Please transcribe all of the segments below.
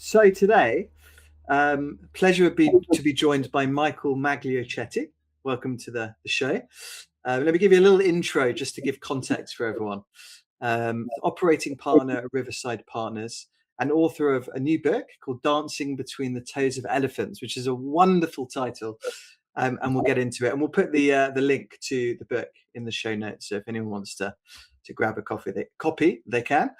So today, pleasure to be joined by Michael Magliochetti. Welcome to the show. Let me give you a little intro just to give context for everyone. Operating partner at Riverside Partners and author of a new book called Dancing Between the Toes of Elephants, which is a wonderful title. And we'll get into it. And we'll put the link to the book in the show notes. So if anyone wants to grab a copy, they can.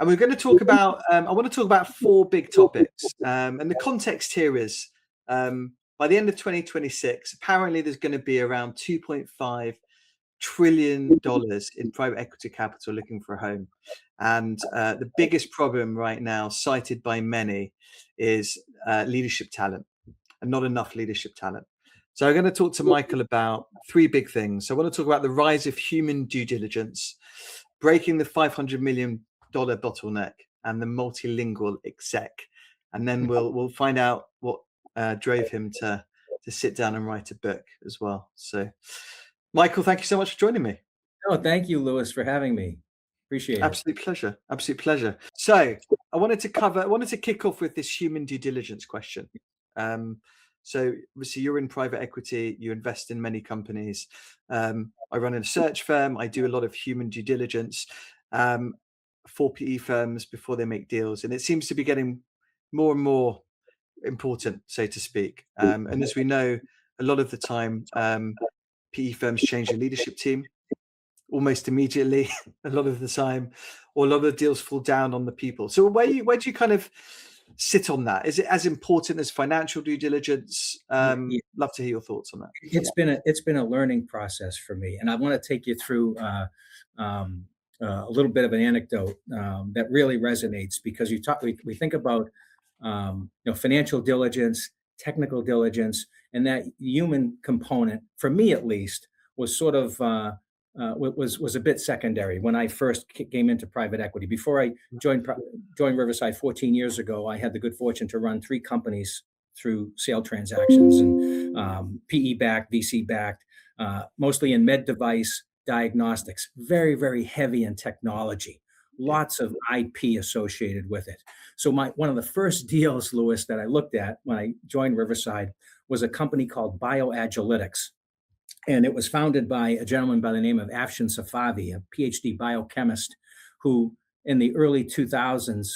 And we're going to talk about, I want to talk about four big topics. And the context here is by the end of 2026, apparently there's going to be around $2.5 trillion in private equity capital looking for a home. And the biggest problem right now, cited by many, is leadership talent and not enough leadership talent. So I'm going to talk to Michael about three big things. So I want to talk about the rise of human due diligence, breaking the $500 million bottleneck, and the multilingual exec. And then we'll find out what drove him to sit down and write a book as well. So Michael, thank you so much for joining me. Oh, thank you, Lewis, for having me. Appreciate it. Absolute pleasure. So I wanted to kick off with this human due diligence question. So obviously you're in private equity, you invest in many companies. I run a search firm. I do a lot of human due diligence for PE firms before they make deals. And it seems to be getting more and more important, so to speak. And as we know, a lot of the time, PE firms change their leadership team almost immediately, a lot of the time, or a lot of the deals fall down on the people. So where do you kind of sit on that? Is it as important as financial due diligence? Love to hear your thoughts on that. It's been a learning process for me, and I want to take you through a little bit of an anecdote that really resonates, because we think about financial diligence, technical diligence, and that human component, for me at least, was sort of was a bit secondary when I first came into private equity. Before I joined Riverside 14 years ago, I had the good fortune to run three companies through sale transactions, and PE backed, VC backed, mostly in med device diagnostics, very, very heavy in technology, lots of IP associated with it. So one of the first deals, Lewis, that I looked at when I joined Riverside was a company called BioAgilets. And it was founded by a gentleman by the name of Attrition, a PhD biochemist, who in the early 2000s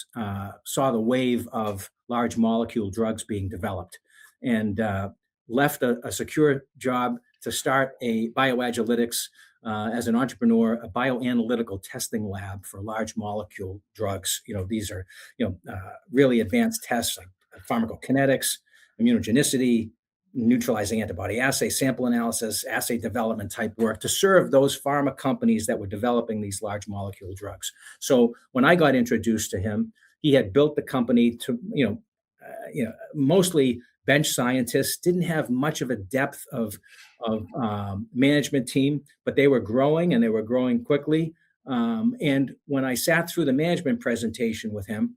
saw the wave of large molecule drugs being developed, and left a secure job to start a BioAgilets as an entrepreneur, a bioanalytical testing lab for large molecule drugs. These are really advanced tests like pharmacokinetics, immunogenicity, neutralizing antibody assay, sample analysis, assay development type work to serve those pharma companies that were developing these large molecule drugs. So when I got introduced to him, he had built the company to, mostly bench scientists, didn't have much of a depth of management team, but they were growing, and they were growing quickly. And when I sat through the management presentation with him,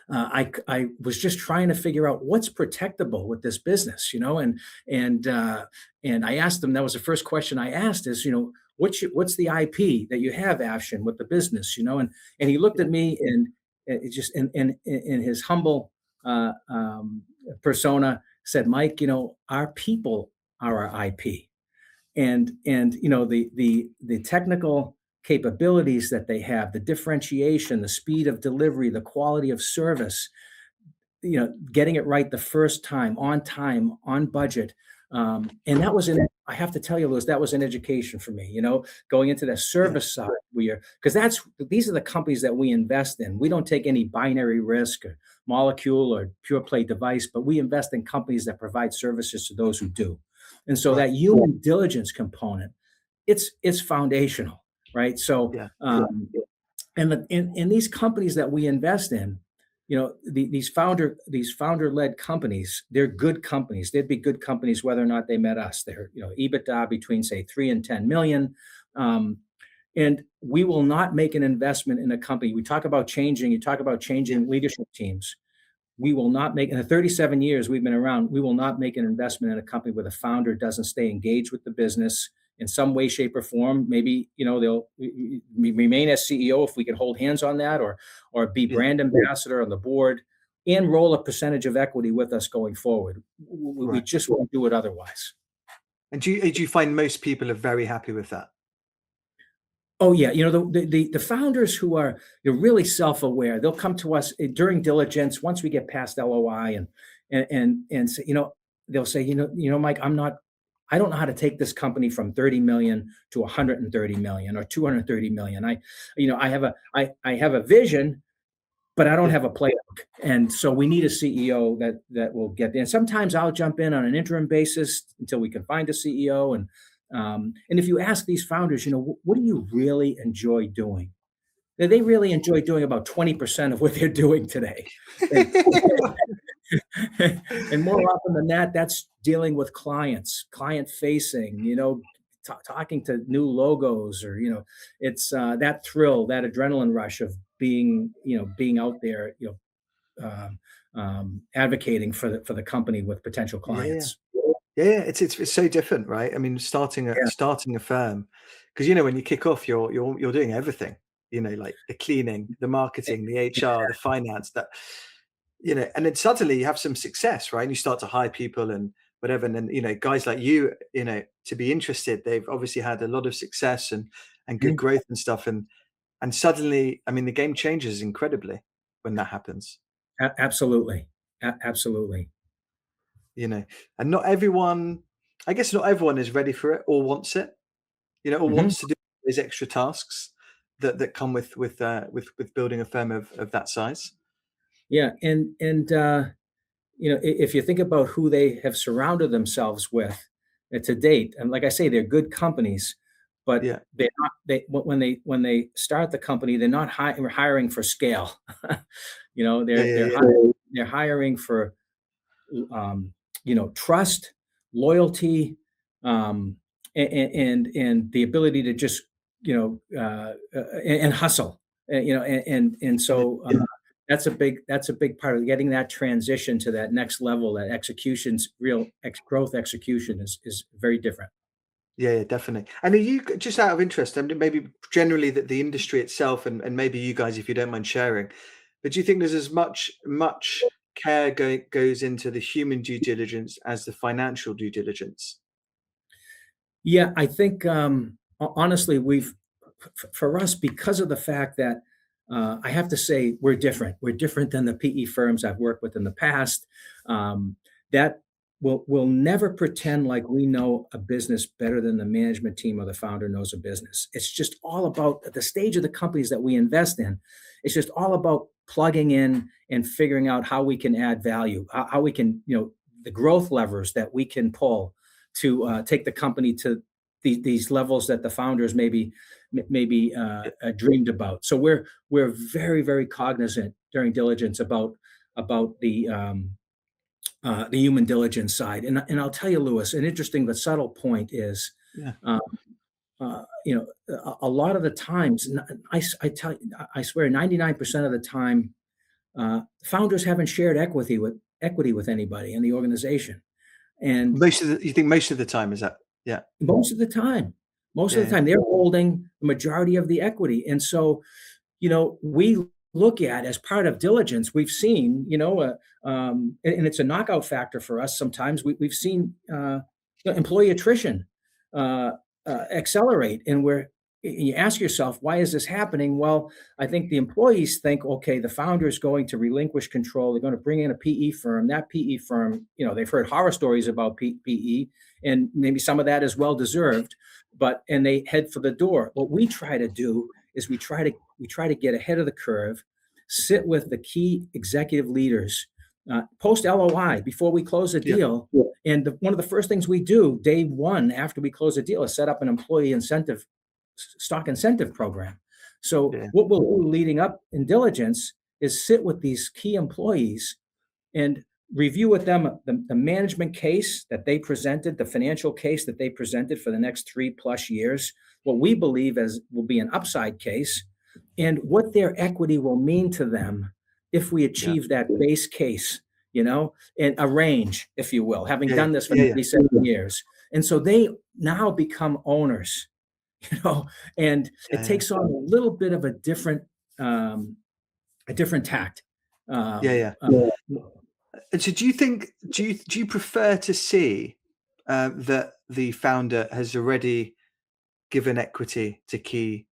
I was just trying to figure out what's protectable with this business, and I asked them. That was the first question I asked: is what's the IP that you have, Attrition, with the business, and he looked at me, and it just in his humble persona said, Mike, our people are our IP, and the technical capabilities that they have, the differentiation, the speed of delivery, the quality of service, getting it right the first time, on budget. And that was I have to tell you, Lewis, that was an education for me, going into the service side, because these are the companies that we invest in. We don't take any binary risk or molecule or pure play device, but we invest in companies that provide services to those who do. And so that human diligence component, it's foundational. Right. So, and in these companies that we invest in, these founder-led companies, they're good companies. They'd be good companies whether or not they met us. They're, EBITDA between, say, 3 and 10 million. And we will not make an investment in a company. You talk about changing leadership teams. We will not make, in the 37 years we've been around, we will not make an investment in a company where the founder doesn't stay engaged with the business, in some way, shape, or form. Maybe, they'll remain as CEO if we can hold hands on that, or be brand ambassador on the board and roll a percentage of equity with us going forward. We just won't do it otherwise. And do you find most people are very happy with that? Oh yeah, the founders who are really self-aware, they'll come to us during diligence once we get past LOI and say, they'll say, Mike, I don't know how to take this company from 30 million to 130 million or 230 million. I have a vision, but I don't have a playbook. And so we need a CEO that will get there. And sometimes I'll jump in on an interim basis until we can find a CEO. And if you ask these founders, what do you really enjoy doing? They really enjoy doing about 20% of what they're doing today. And more often than that, that's dealing with clients, client facing, talking to new logos, or, it's that thrill, that adrenaline rush of being out there, advocating for the company with potential clients. Yeah, it's so different, right? I mean, starting a firm, because when you kick off, you're doing everything, like the cleaning, the marketing, the HR, the finance, and then suddenly you have some success, right? And you start to hire people and whatever, and then guys like you, to be interested, they've obviously had a lot of success and good growth and stuff, and suddenly, I mean, the game changes incredibly when that happens. Absolutely. Absolutely. And not everyone is ready for it or wants it, or wants to do those extra tasks that come with building a firm of that size. Yeah. And if you think about who they have surrounded themselves with to date, and like I say, they're good companies, but they're not, when they start the company, they're not hiring for scale. They're hiring for, trust, loyalty, and the ability to just, and hustle, and so that's a big part of getting that transition to that next level. That execution's real growth execution is very different. Yeah, definitely. And are you, just out of interest, and maybe generally that the industry itself, and maybe you guys, if you don't mind sharing, but do you think there's as much care goes into the human due diligence as the financial due diligence? Yeah, I think honestly, for us, because of the fact that I have to say we're different. We're different than the PE firms I've worked with in the past. That we'll never pretend like we know a business better than the management team or the founder knows a business. It's just all about, at the stage of the companies that we invest in, it's just all about plugging in and figuring out how we can add value, how we can, the growth levers that we can pull to take the company to these levels that the founders maybe dreamed about. So we're very, very cognizant during diligence about the human diligence side. And I'll tell you, Lewis, an interesting but subtle point is, a lot of the times, I swear 99% of the time, founders haven't shared equity with anybody in the organization. And you think most of the time, is that? Yeah. Most of the time they're holding the majority of the equity. And so, we look at, as part of diligence, we've seen, and it's a knockout factor for us. Sometimes we've seen employee attrition accelerate, and you ask yourself, why is this happening? Well, I think the employees think, okay, the founder is going to relinquish control. They're going to bring in a PE firm. That PE firm, they've heard horror stories about PE, and maybe some of that is well deserved, and they head for the door. What we try to do is we try to get ahead of the curve, sit with the key executive leaders, post LOI, before we close a deal. Yeah. And one of the first things we do day one after we close a deal is set up an employee stock incentive program. So what we'll do leading up in diligence is sit with these key employees and review with them the management case that they presented, the financial case that they presented for the next 3+ years, what we believe will be an upside case, and what their equity will mean to them if we achieve that base case, and a range, if you will, having done this for 37 years. And so they now become owners, and it takes on a little bit of a different tact. Yeah. And so, do you prefer to see that the founder has already given equity to key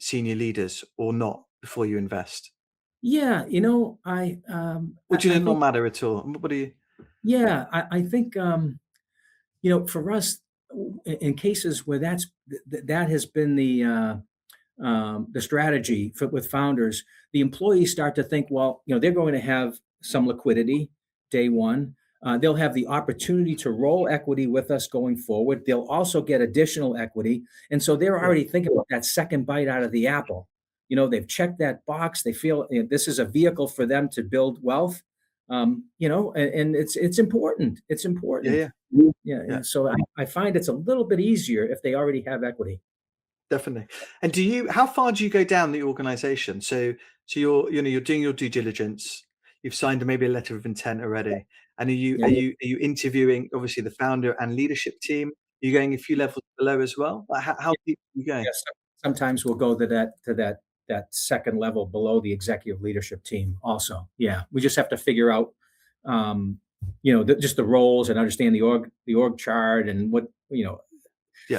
senior leaders or not before you invest? Yeah, Or do I it not think, matter at all? What do you? yeah, I think, for us, in cases where that has been the strategy with founders, the employees start to think, well, they're going to have some liquidity day one. They'll have the opportunity to roll equity with us going forward. They'll also get additional equity. And so they're already thinking about that second bite out of the apple. They've checked that box. They feel this is a vehicle for them to build wealth. And it's important. It's important. Yeah. Yeah. So I find it's a little bit easier if they already have equity. Definitely. And how far do you go down the organization? So you're doing your due diligence. You've signed maybe a letter of intent already. And are you interviewing obviously the founder and leadership team? Are you going a few levels below as well? Like how deep are you going? Yes, sometimes we'll go to that second level below the executive leadership team also. Yeah, we just have to figure out, just the roles and understand the org chart and what, Yeah.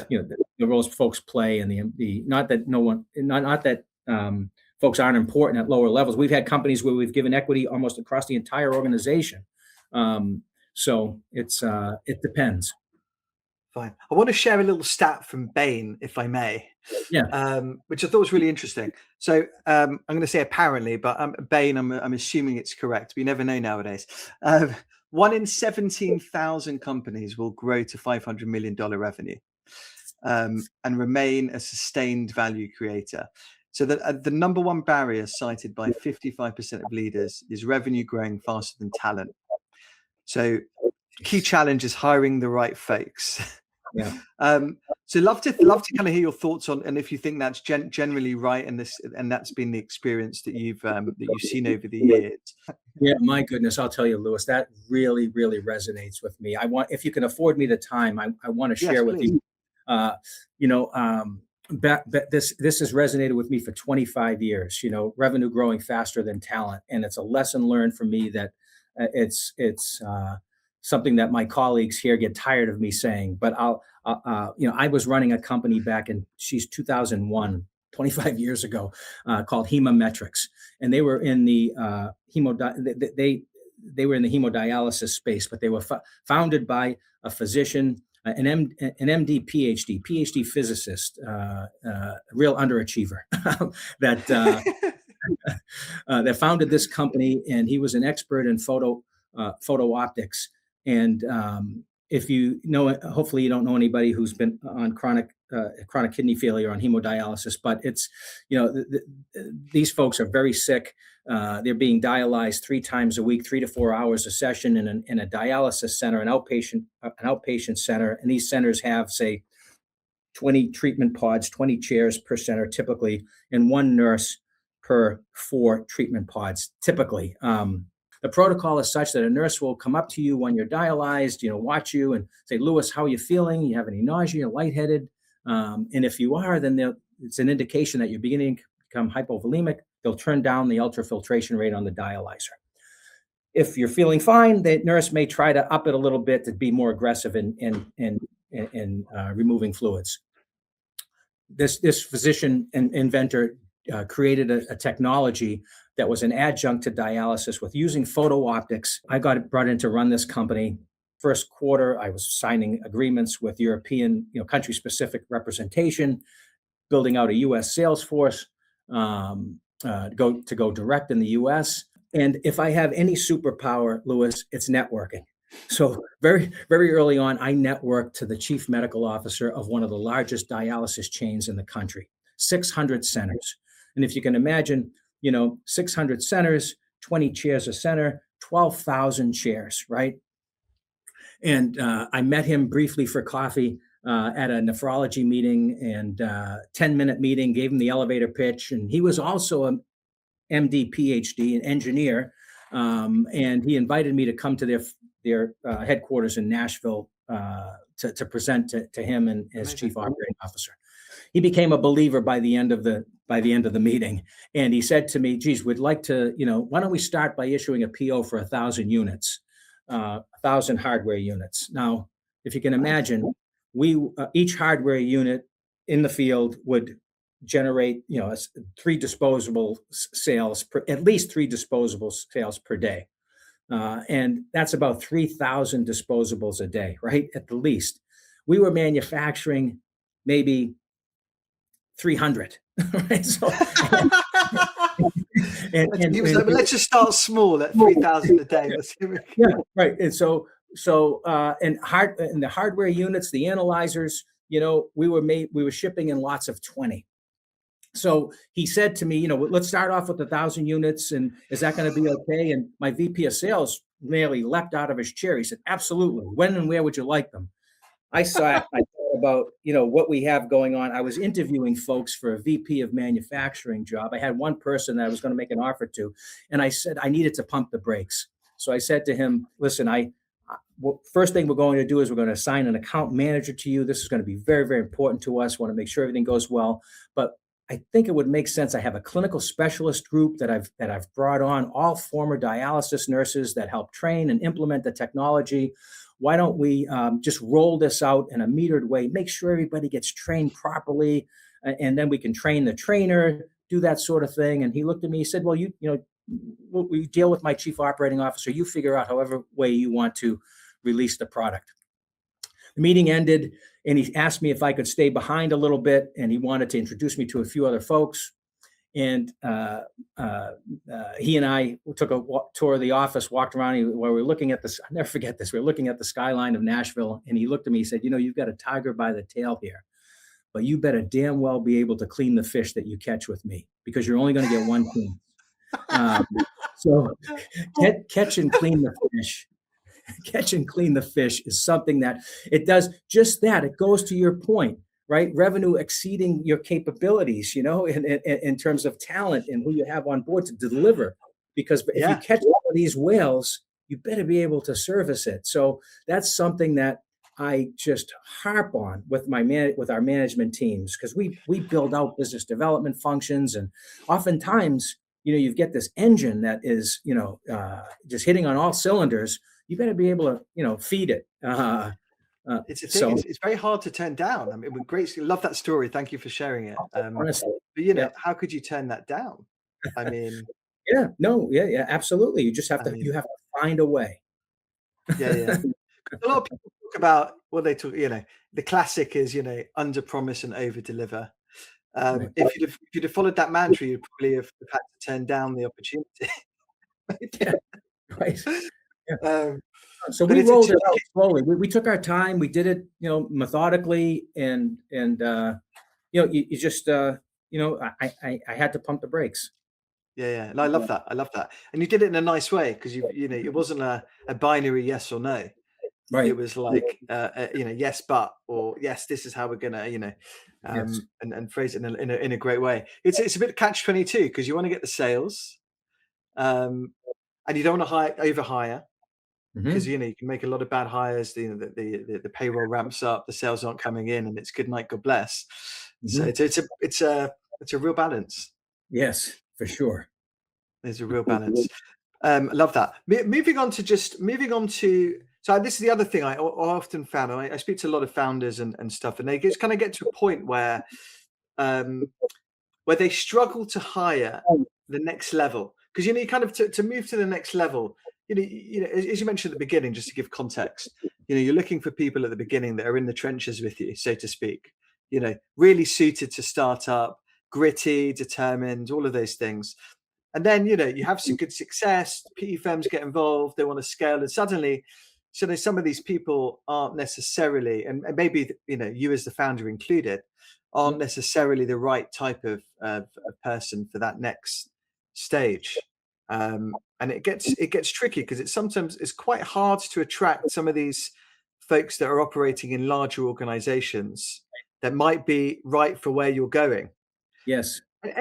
the roles folks play, and the not that no one not that folks aren't important at lower levels. We've had companies where we've given equity almost across the entire organization. So it depends. Fine. I want to share a little stat from Bain, if I may. Yeah. Which I thought was really interesting. So I'm going to say apparently, but Bain, I'm assuming it's correct. But you never know nowadays. 1 in 17,000 companies will grow to $500 million revenue and remain a sustained value creator. So the number one barrier cited by 55% of leaders is revenue growing faster than talent. So key challenge is hiring the right folks. Yeah. So love to kind of hear your thoughts on, and if you think that's generally right, and that's been the experience that you've seen over the years. Yeah, my goodness, I'll tell you, Lewis, that really, really resonates with me. If you can afford me the time, I want to share with you. This has resonated with me for 25 years. Revenue growing faster than talent, and it's a lesson learned for me that it's something that my colleagues here get tired of me saying. But I was running a company back in 2001, 25 years ago, called Metrics, and they were in the they were in the hemodialysis space, but they were founded by a physician, an MD, PhD physicist, real underachiever that founded this company, and he was an expert in photo optics. And if you know, hopefully you don't know anybody who's been on chronic kidney failure on hemodialysis, but it's, these folks are very sick. They're being dialyzed 3 times a week, 3 to 4 hours a session in a dialysis center, an outpatient center. And these centers have, say, 20 treatment pods, 20 chairs per center typically, and 1 nurse per 4 treatment pods typically. The protocol is such that a nurse will come up to you when you're dialyzed, watch you and say, Lewis, how are you feeling? You have any nausea, lightheaded? And if you are, then it's an indication that you're beginning to become hypovolemic. They'll turn down the ultrafiltration rate on the dialyzer. If you're feeling fine, the nurse may try to up it a little bit to be more aggressive in removing fluids. This physician and inventor created a technology that was an adjunct to dialysis with using photo optics. I got brought in to run this company. First quarter, I was signing agreements with European, country-specific representation, building out a U.S. sales force, to go direct in the U.S. And if I have any superpower, Lewis, it's networking. So very, very early on, I networked to the chief medical officer of one of the largest dialysis chains in the country, 600 centers. And if you can imagine, 600 centers, 20 chairs a center, 12,000 chairs, right? And I met him briefly for coffee at a nephrology meeting, and 10-minute meeting, gave him the elevator pitch. And he was also a MD, PhD, an engineer. And he invited me to come to their headquarters in Nashville to present to him and his Amazing. chief operating officer. He became a believer by the end of the meeting, and he said to me, "Geez, we'd like to, why don't we start by issuing a PO for 1,000 units, 1,000 hardware units." Now, if you can imagine, we each hardware unit in the field would generate, three disposable sales per, at least three disposable sales per day. And that's about 3,000 disposables a day, right? At the least. We were manufacturing maybe 300, right? So, let's just start small at 3,000 a day. Yeah, right. And so and the hardware units, the analyzers, we were shipping in lots of 20. So he said to me, let's start off with 1,000 units, and is that going to be okay? And my VP of sales nearly leapt out of his chair. He said, "Absolutely. When and where would you like them?" I thought about, what we have going on. I was interviewing folks for a VP of manufacturing job. I had one person that I was going to make an offer to, and I said I needed to pump the brakes. So I said to him, "Listen, first thing we're going to do is we're going to assign an account manager to you. This is going to be very, very important to us. Want to make sure everything goes well. But I think it would make sense. I have a clinical specialist group that I've brought on, all former dialysis nurses that help train and implement the technology. Why don't we just roll this out in a metered way, make sure everybody gets trained properly, and then we can train the trainer, do that sort of thing." And he looked at me, he said, "Well, we deal with my chief operating officer. You figure out however way you want to release the product." The meeting ended, and he asked me if I could stay behind a little bit, and he wanted to introduce me to a few other folks. And he and I took a tour of the office, walked around while we were looking at this. I'll never forget this. We were looking at the skyline of Nashville, and he looked at me, he said, "You've got a tiger by the tail here, but you better damn well be able to clean the fish that you catch with me, because you're only going to get one clean." So catch and clean the fish. Catch and clean the fish is something that it does just that. It goes to your point, right? Revenue exceeding your capabilities, in terms of talent and who you have on board to deliver. Because if you catch one of these whales, you better be able to service it. So that's something that I just harp on with with our management teams, because we build out business development functions, and oftentimes, you get this engine that is, just hitting on all cylinders. You better be able to, feed it. It's a thing. It's very hard to turn down. I mean, love that story. Thank you for sharing it. Honestly, but how could you turn that down? I mean, yeah, absolutely. You just have to. You have to find a way. Yeah. A lot of people talk about they talk. The classic is under promise and over deliver. Right. If you'd have followed that mantra, you'd probably have had to turn down the opportunity. Yeah, right. Yeah. So but we rolled it out slowly. We took our time. We did it, methodically, and you just, I had to pump the brakes. Yeah. And I love that. And you did it in a nice way, because it wasn't a binary yes or no. Right. It was like, yes, but, or yes, this is how we're gonna, Yes. and phrase it in a great way. It's a bit catch-22, because you want to get the sales, and you don't want to overhire, because Mm-hmm. you can make a lot of bad hires. The payroll ramps up, the sales aren't coming in, and it's good night, God bless. So Mm-hmm. it's a real balance. Yes, for sure. There's a real balance. I love that. Moving on to. So this is the other thing I often found. I speak to a lot of founders and stuff, and they just kind of get to a point where they struggle to hire the next level, because you kind of to move to the next level. As you mentioned at the beginning, just to give context, you're looking for people at the beginning that are in the trenches with you, so to speak. Really suited to start up, gritty, determined, all of those things. And then you have some good success. PE firms get involved; they want to scale, and suddenly some of these people aren't necessarily, and maybe you as the founder included, aren't necessarily the right type of person for that next stage. And it gets tricky, because it's quite hard to attract some of these folks that are operating in larger organizations that might be right for where you're going. Yes. Do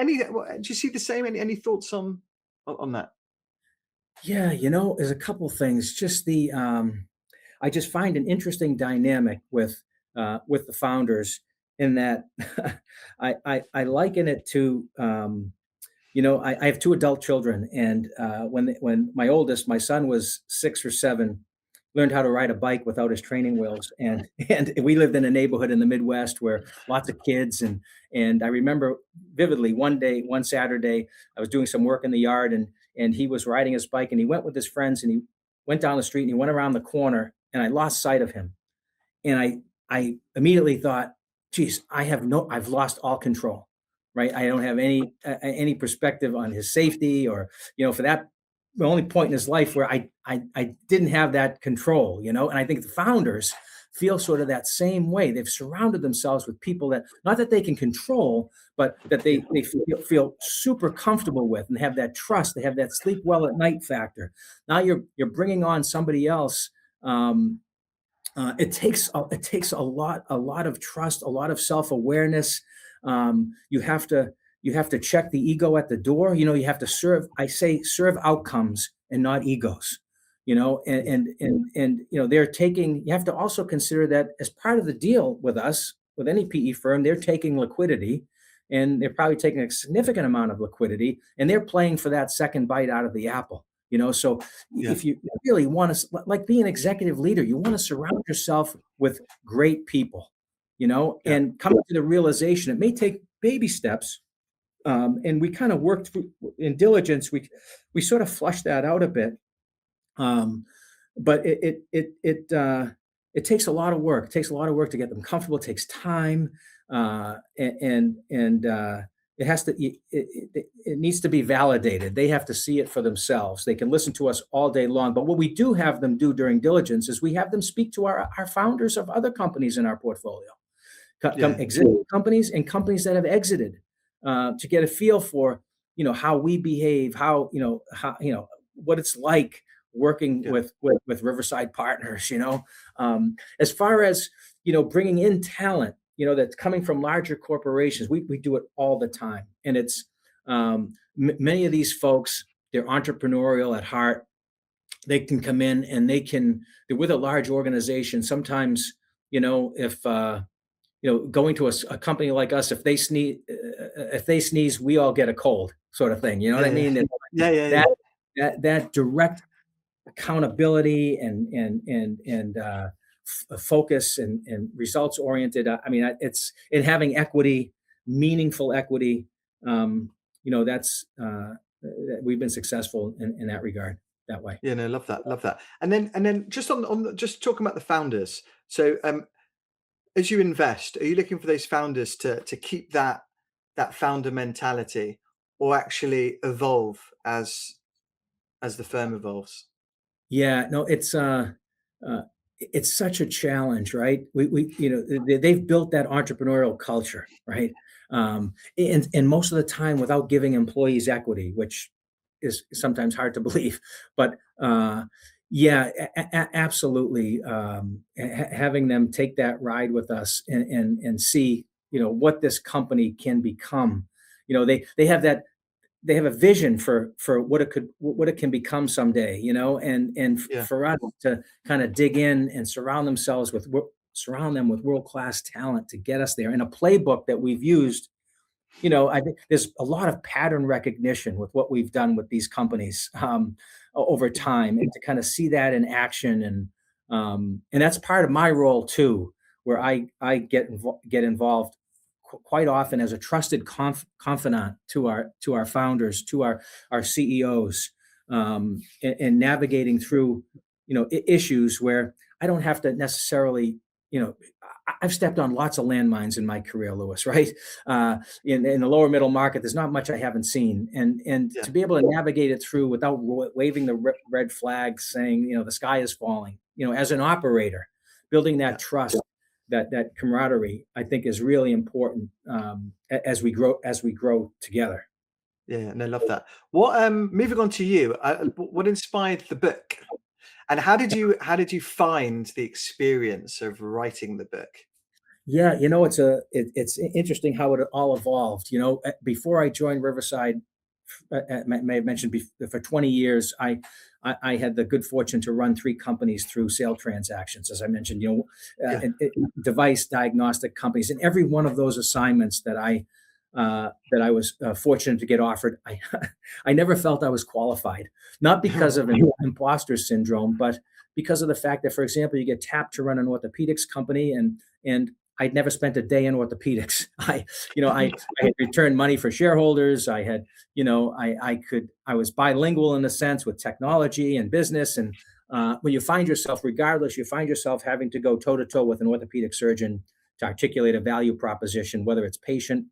you see the same? Any thoughts on that? Yeah, there's a couple things. Just I just find an interesting dynamic with the founders in that I liken it to I have two adult children, and when my oldest, my son, was 6 or 7, learned how to ride a bike without his training wheels, and we lived in a neighborhood in the Midwest where lots of kids, and I remember vividly one Saturday, I was doing some work in the yard, and he was riding his bike, and he went with his friends, and he went down the street, and he went around the corner, and I lost sight of him, and I immediately thought, geez, I've lost all control, right? I don't have any perspective on his safety, or for that, the only point in his life where I didn't have that control, and I think the founders feel sort of that same way. They've surrounded themselves with people that, not that they can control, but that they feel super comfortable with, and have that trust. They have that sleep well at night factor. Now you're bringing on somebody else. It takes a lot of trust, a lot of self-awareness. You have to check the ego at the door. You have to serve. I say serve outcomes and not egos. And they're taking. You have to also consider that as part of the deal with us, with any PE firm, they're taking liquidity, and they're probably taking a significant amount of liquidity, and they're playing for that second bite out of the apple. So Yeah. if you really want to, like, be an executive leader, you want to surround yourself with great people, Yeah. and come to the realization. It may take baby steps, and we kind of worked through in diligence. We sort of flushed that out a bit, but it takes a lot of work. It takes a lot of work to get them comfortable. It takes time, and it has to. It needs to be validated. They have to see it for themselves. They can listen to us all day long, but what we do have them do during diligence is we have them speak to our founders of other companies in our portfolio, existing companies and companies that have exited, to get a feel for how we behave, how what it's like working with Riverside Partners. As far as bringing in talent, that's coming from larger corporations, we do it all the time, and it's many of these folks, they're entrepreneurial at heart. They can come in and they're with a large organization. Sometimes, if going to a company like us, if they sneeze, we all get a cold, sort of thing. You know what I mean? Yeah. That direct accountability and focus and results oriented. I mean, it's in having equity, meaningful equity. That's we've been successful in that regard, that way. Yeah, no, love that. And then just just talking about the founders. So as you invest, are you looking for those founders to keep that founder mentality, or actually evolve as the firm evolves? Yeah, no, it's such a challenge, right? They've built that entrepreneurial culture, right? And most of the time without giving employees equity, which is sometimes hard to believe. But yeah, absolutely. Having them take that ride with us and see, what this company can become. They have that. They have a vision for what it can become someday, and Yeah. for us to kind of dig in and surround them with world-class talent to get us there, and a playbook that we've used. I think there's a lot of pattern recognition with what we've done with these companies, over time, and to kind of see that in action, and that's part of my role too, where I get involved quite often as a trusted confidant to our founders, to our CEOs, and navigating through issues where I don't have to necessarily. I've stepped on lots of landmines in my career, Lewis, right? In the lower middle market, there's not much I haven't seen. And Yeah. to be able to navigate it through without waving the red flag saying, the sky is falling, as an operator, building that trust, that camaraderie, I think is really important, as we grow together. Yeah, and I love that. What moving on to you, what inspired the book? And how did you find the experience of writing the book? Yeah, it's interesting how it all evolved. Before I joined Riverside may have mentioned for 20 years, I had the good fortune to run 3 companies through sale transactions, as I mentioned, Yeah. device diagnostic companies, and every one of those assignments that I was fortunate to get offered, I never felt I was qualified, not because of imposter syndrome, but because of the fact that, for example, you get tapped to run an orthopedics company, and I'd never spent a day in orthopedics. I had returned money for shareholders. I had, I was bilingual in a sense with technology and business. And when you find yourself, regardless, you find yourself having to go toe to toe with an orthopedic surgeon to articulate a value proposition, whether it's patient,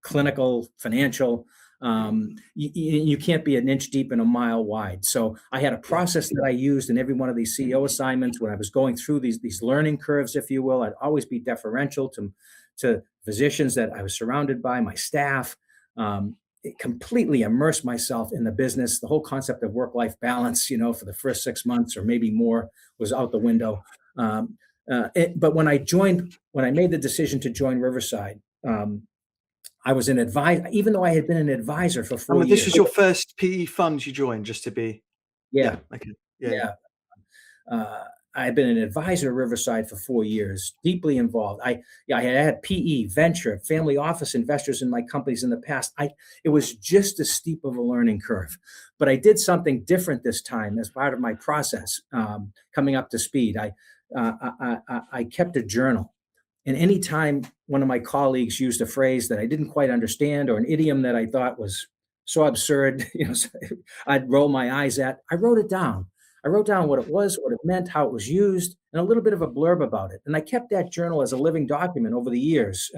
clinical, financial. You can't be an inch deep and a mile wide. So I had a process that I used in every one of these CEO assignments when I was going through these learning curves, if you will. I'd always be deferential to physicians that I was surrounded by, my staff. Completely immerse myself in the business. The whole concept of work-life balance, for the first 6 months or maybe more was out the window. But when I made the decision to join Riverside, I was an advisor, even though I had been an advisor for 4 years. This was your first PE fund you joined, just to be. Yeah. Okay. Yeah. I had been an advisor at Riverside for 4 years, deeply involved. I had PE, venture, family office investors in my companies in the past. It was just as steep of a learning curve, but I did something different this time as part of my process, coming up to speed. I kept a journal. And anytime one of my colleagues used a phrase that I didn't quite understand or an idiom that I thought was so absurd, I'd roll my eyes at, I wrote it down. I wrote down what it was, what it meant, how it was used, and a little bit of a blurb about it. And I kept that journal as a living document over the years,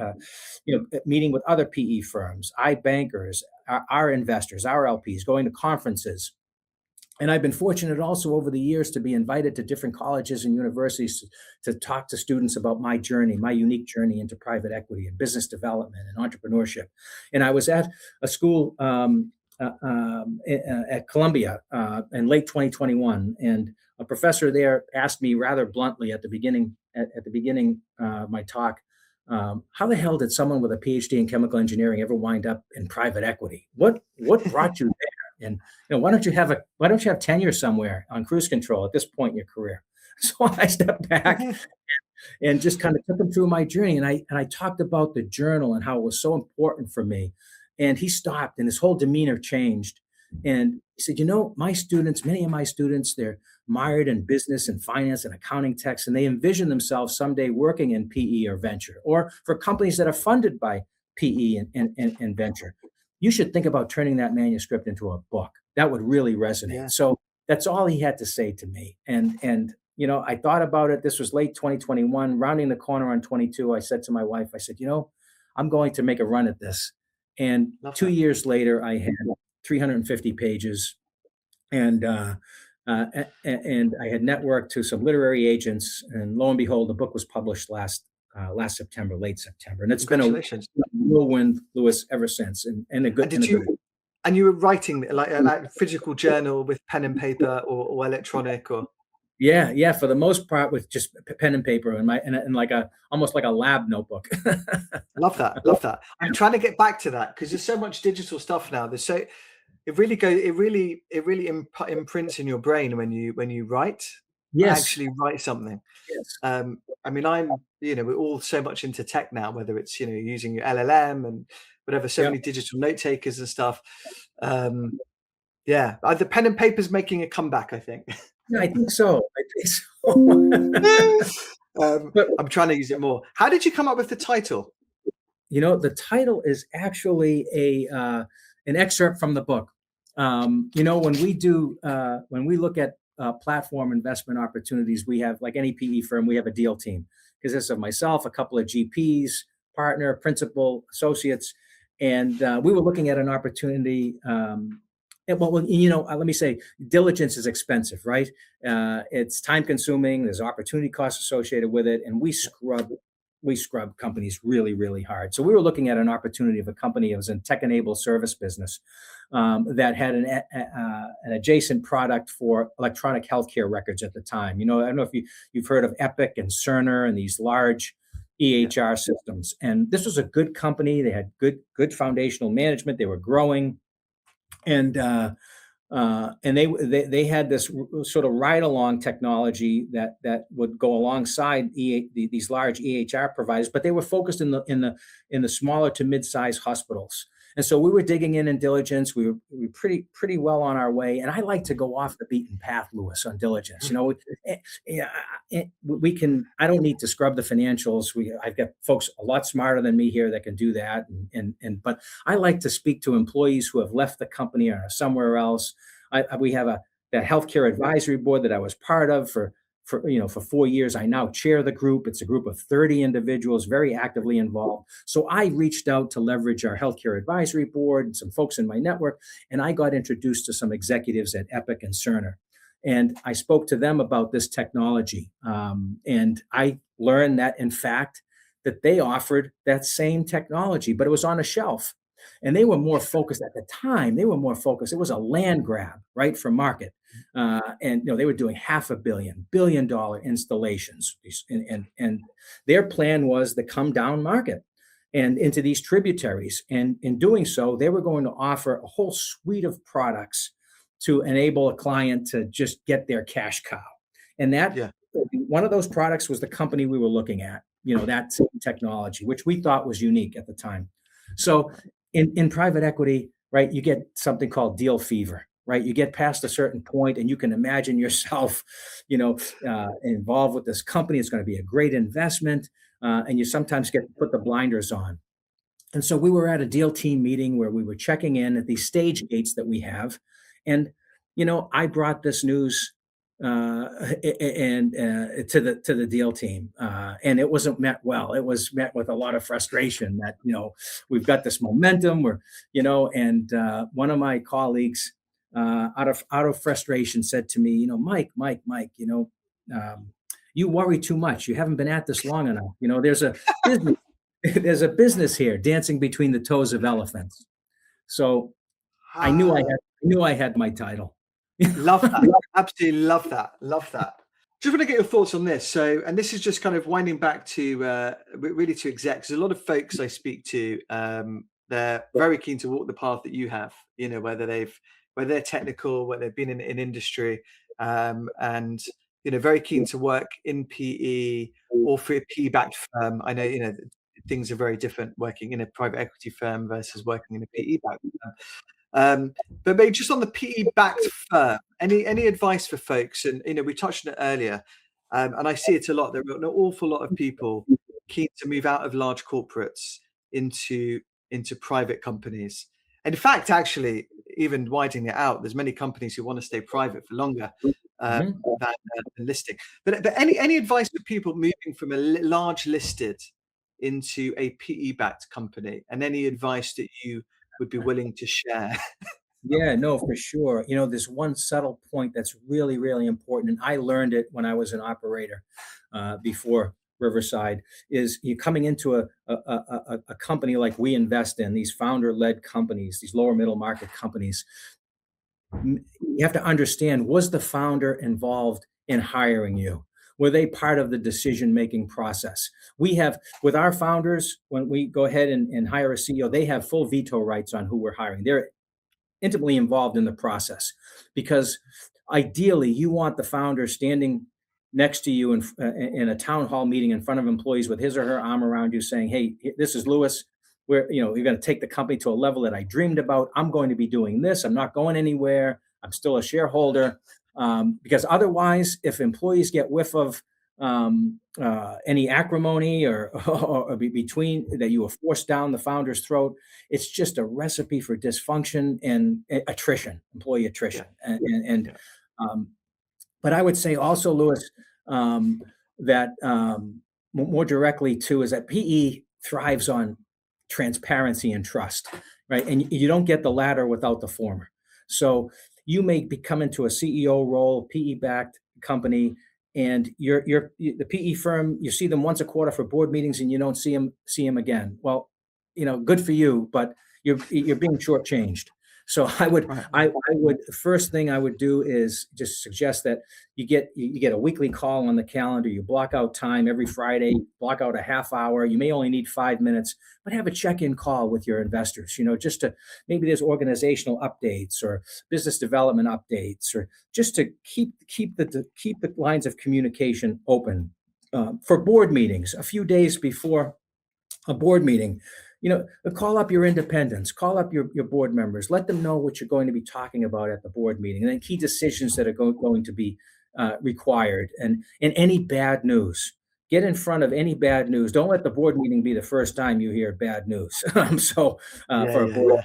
meeting with other PE firms, bankers, our investors, our LPs, going to conferences. And I've been fortunate also over the years to be invited to different colleges and universities to talk to students about my journey, my unique journey into private equity and business development and entrepreneurship. And I was at a school at Columbia in late 2021, and a professor there asked me rather bluntly at the beginning of my talk, how the hell did someone with a PhD in chemical engineering ever wind up in private equity? What brought you there? And why don't you have tenure somewhere on cruise control at this point in your career? So I stepped back and just kind of took him through my journey. And I talked about the journal and how it was so important for me. And he stopped and his whole demeanor changed. And he said, many of my students, they're mired in business and finance and accounting techs, and they envision themselves someday working in PE or venture, or for companies that are funded by PE and venture. You should think about turning that manuscript into a book. That would really resonate. Yeah. So that's all he had to say to me. And I thought about it. This was late 2021, rounding the corner on 22. I said to my wife, I said, I'm going to make a run at this. And 2 years later, I had 350 pages, and I had networked to some literary agents, and lo and behold, the book was published last September, late September, and it's been a whirlwind, Lewis, ever since. And a good. And you were writing like a physical journal with pen and paper or electronic or? Yeah, for the most part with just pen and paper and like almost like a lab notebook. Love that. I'm trying to get back to that because there's so much digital stuff now. It really imprints in your brain when you write. Yes. Actually write something. Yes. We're all so much into tech now, whether it's using your LLM and whatever, so many digital note takers and stuff. The pen and paper's making a comeback, I think. Yeah, I think so. But I'm trying to use it more. How did you come up with the title? The title is actually an excerpt from the book. When we look at platform investment opportunities, we have, like any PE firm, we have a deal team. Consists of myself, a couple of GPs, partner, principal, associates, and we were looking at an opportunity. Let me say, diligence is expensive, right? It's time consuming. There's opportunity costs associated with it, and we scrub companies really, really hard. So we were looking at an opportunity of a company that was in tech-enabled service business that had an adjacent product for electronic healthcare records at the time. I don't know if you've heard of Epic and Cerner and these large EHR systems. And this was a good company. They had good foundational management. They were growing. And they had this sort of ride along technology that would go alongside these large EHR providers, but they were focused in the smaller to mid-sized hospitals. And so we were digging in diligence. We were pretty well on our way. And I like to go off the beaten path, Lewis, on diligence. We can. I don't need to scrub the financials. I've got folks a lot smarter than me here that can do that. But I like to speak to employees who have left the company or are somewhere else. We have that healthcare advisory board that I was part of for 4 years. I now chair the group. It's a group of 30 individuals, very actively involved. So I reached out to leverage our healthcare advisory board and some folks in my network, and I got introduced to some executives at Epic and Cerner. And I spoke to them about this technology. And I learned that, in fact, that they offered that same technology, but it was on a shelf. And they were more focused at the time. It was a land grab, right, for market. And they were doing $500 million, $1 billion installations. And their plan was to come down market and into these tributaries. And in doing so, they were going to offer a whole suite of products to enable a client to just get their cash cow. And one of those products was the company we were looking at, that same technology, which we thought was unique at the time. So in private equity, right, you get something called deal fever, right? You get past a certain point and you can imagine yourself, involved with this company. It's going to be a great investment. And you sometimes get to put the blinders on. And so we were at a deal team meeting where we were checking in at these stage gates that we have. And, I brought this news to the deal team, and it wasn't met well. It was met with a lot of frustration that we've got this momentum, and one of my colleagues, out of frustration, said to me, Mike, you worry too much. You haven't been at this long enough. There's a business, there's a business here, dancing between the toes of elephants. So I knew I had my title. Love that. Absolutely love that. Love that. Just want to get your thoughts on this. So, and this is just kind of winding back to really to execs. A lot of folks I speak to, they're very keen to walk the path that you have. Whether they're technical, whether they've been in industry, and very keen to work in PE or for a PE-backed firm. I know things are very different working in a private equity firm versus working in a PE-backed firm. But maybe just on the PE-backed firm, any advice for folks? And we touched on it earlier, and I see it a lot. There are an awful lot of people keen to move out of large corporates into private companies. And in fact, actually, even widening it out, there's many companies who want to stay private for longer than listing. But any advice for people moving from a large listed into a PE-backed company, and any advice that you would be willing to share? Yeah, no, for sure. There's one subtle point that's really, really important, and I learned it when I was an operator before Riverside. Is you coming into a company like we invest in, these founder-led companies, these lower middle market companies. You have to understand: was the founder involved in hiring you? Were they part of the decision-making process? We have, with our founders, when we go ahead and hire a CEO, they have full veto rights on who we're hiring. They're intimately involved in the process, because ideally you want the founder standing next to you in a town hall meeting in front of employees with his or her arm around you, saying, "Hey, this is Lewis. You're going to take the company to a level that I dreamed about. I'm going to be doing this. I'm not going anywhere. I'm still a shareholder." Because otherwise, if employees get whiff of any acrimony or between that you were forced down the founder's throat, it's just a recipe for dysfunction and attrition, employee attrition. But I would say also, Lewis, that more directly too, is that PE thrives on transparency and trust, right? And you don't get the latter without the former. So you may come into a CEO role, PE-backed company, and the PE firm, you see them once a quarter for board meetings, and you don't see them again. Well, good for you, but you're being shortchanged. So I would, Right. the first thing I would do is just suggest that you get a weekly call on the calendar. You block out time every Friday, block out a half hour. You may only need 5 minutes, but have a check-in call with your investors, just to, maybe there's organizational updates or business development updates, or just to keep the lines of communication open. For board meetings, a few days before a board meeting, call up your independents, call up your board members, let them know what you're going to be talking about at the board meeting, and then key decisions that are going to be required, and any bad news. Get in front of any bad news. Don't let the board meeting be the first time you hear bad news. For a board,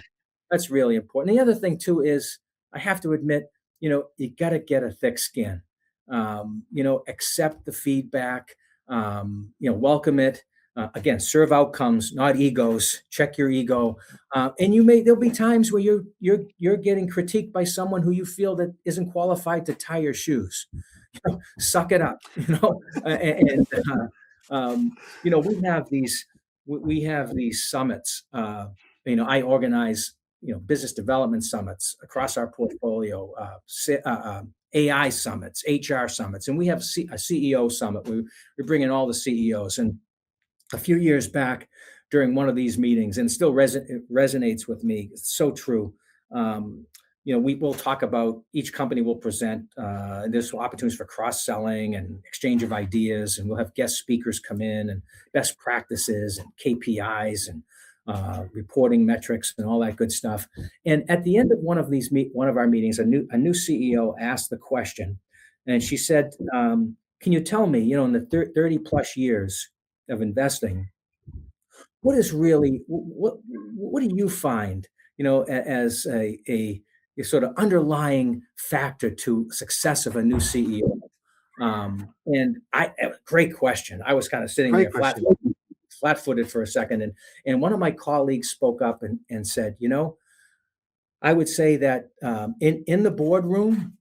that's really important. The other thing too is, I have to admit, you got to get a thick skin. Accept the feedback. Welcome it. Again, serve outcomes, not egos. Check your ego, and there'll be times where you're getting critiqued by someone who you feel that isn't qualified to tie your shoes. Suck it up. We have these summits. I organize business development summits across our portfolio, AI summits, HR summits, and we have a CEO summit. We bring in all the CEOs. And a few years back, during one of these meetings, and still resonates with me, it's so true. We will talk about, each company will present, there's opportunities for cross-selling and exchange of ideas, and we'll have guest speakers come in, and best practices and KPIs and reporting metrics and all that good stuff. And at the end of one of our meetings, a new CEO asked the question, and she said, "Can you tell me, in the 30 plus years of investing, what do you find, as a sort of underlying factor to success of a new CEO?" And great question. I was kind of sitting there flat-footed for a second, and one of my colleagues spoke up and said, "I would say that in the boardroom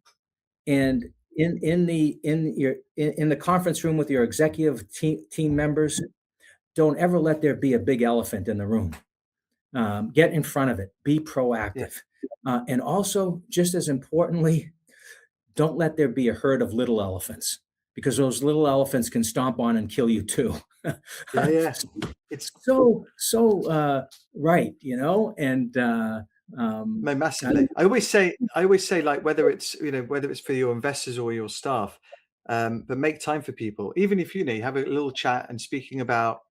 and in the conference room with your executive team members, don't ever let there be a big elephant in the room. Get in front of it. Be proactive. And also, just as importantly, don't let there be a herd of little elephants, because those little elephants can stomp on and kill you too." It's so right, and no, massively. I always say, like, whether it's for your investors or your staff, but make time for people, even if you have a little chat and speaking about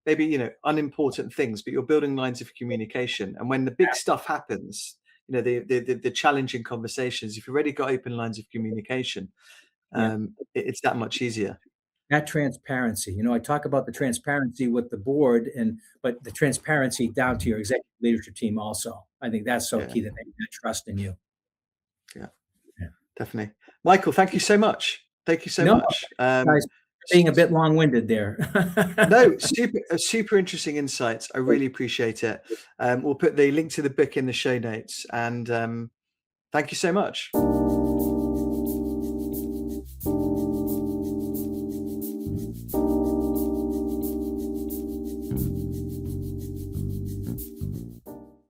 maybe unimportant things, but you're building lines of communication. And when the big stuff happens, the challenging conversations, if you've already got open lines of communication, it's that much easier. That transparency, I talk about the transparency with the board, but the transparency down to your executive leadership team also. I think that's so key, that they have trust in you. Yeah, definitely. Michael, thank you so much. Thank you so much. Guys, being a bit long-winded there. No, super interesting insights. I really appreciate it. We'll put the link to the book in the show notes, and thank you so much.